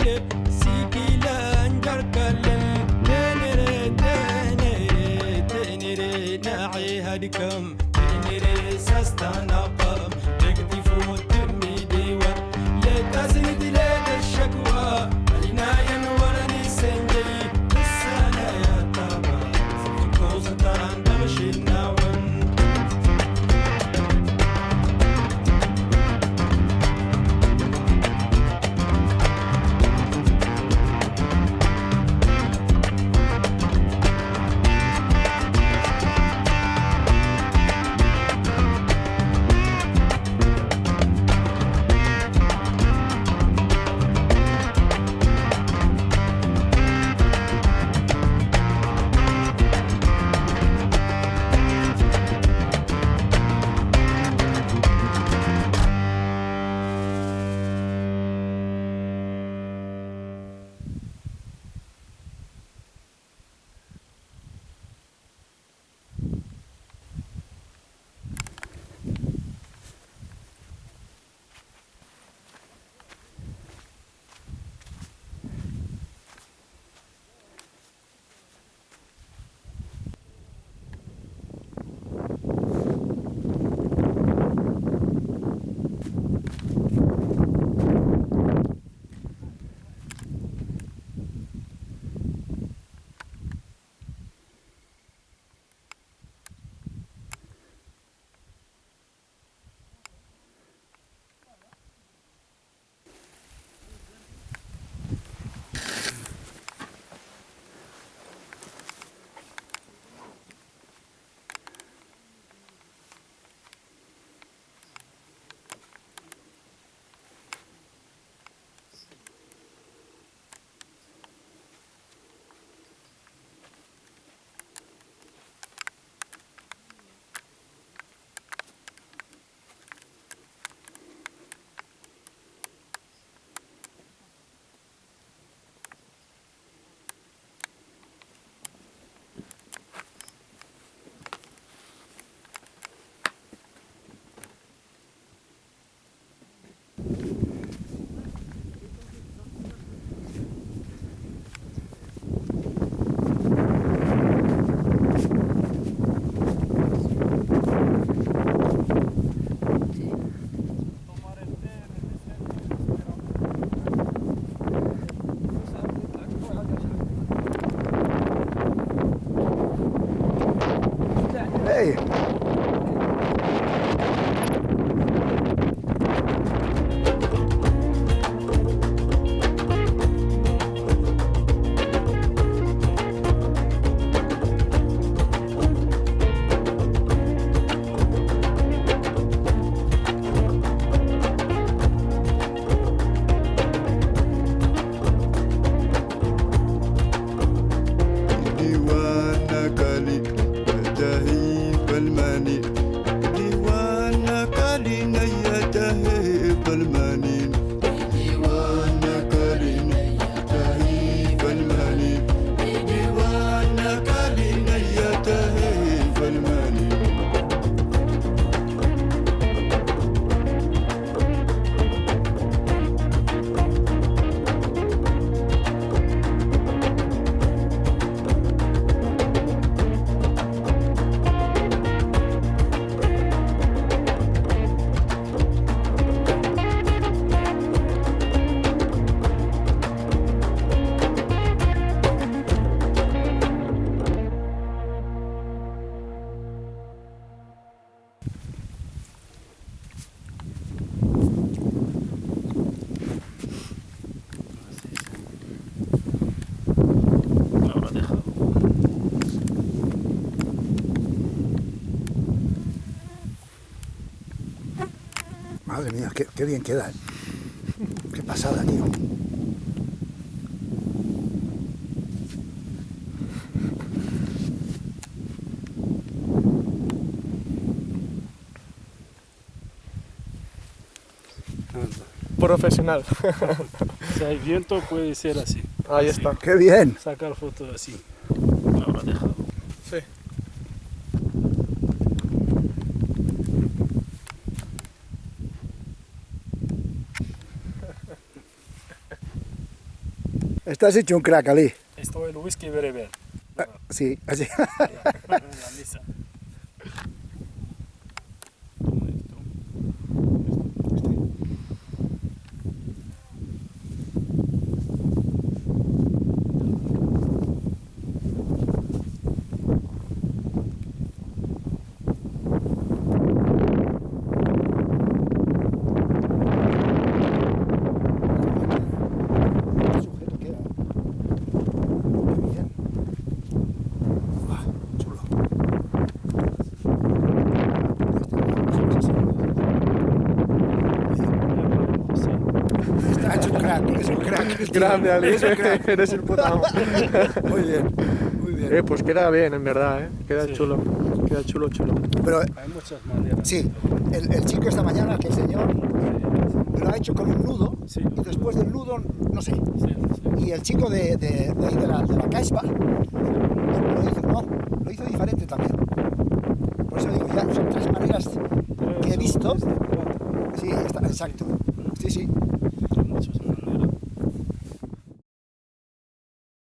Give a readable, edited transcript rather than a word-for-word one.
sile sikilan jarkalan tenere tenere tenere na'i hadikam tenere sastanaqam تكتي فوت تمي ديوة لا تزيد لا الشكوى علينا ينورني سنجي السنة يا طبع كوزة تران دمشي الناون Hey. Madre mía, qué bien queda. Qué pasada, tío. Profesional. Si hay viento puede ser así. Ahí Así. está. ¡Qué bien! Sacar fotos así. Ahora déjalo. Sí. Estás hecho un crack, Ali. Esto es el whisky bereber. Sí, así. La misa. Toma esto. Qué sujeto queda. Qué bien. Buah, chulo. Está hecho un crack, es un crack. Grande, Ali. Es un crack. Eres el puto amo. Muy bien, muy bien. Pues queda bien, en verdad, Queda Sí. chulo. Queda chulo, chulo. Pero Hay muchas maneras. sí, el chico esta mañana que enseñó lo ha hecho con un nudo Sí. y después del nudo, no sé. Sí, sí. Y el chico de ahí de la caspa lo hizo diferente también. Por eso digo, ya son 3 maneras que he visto. Sí, está, exacto. Sí, sí. Hay muchas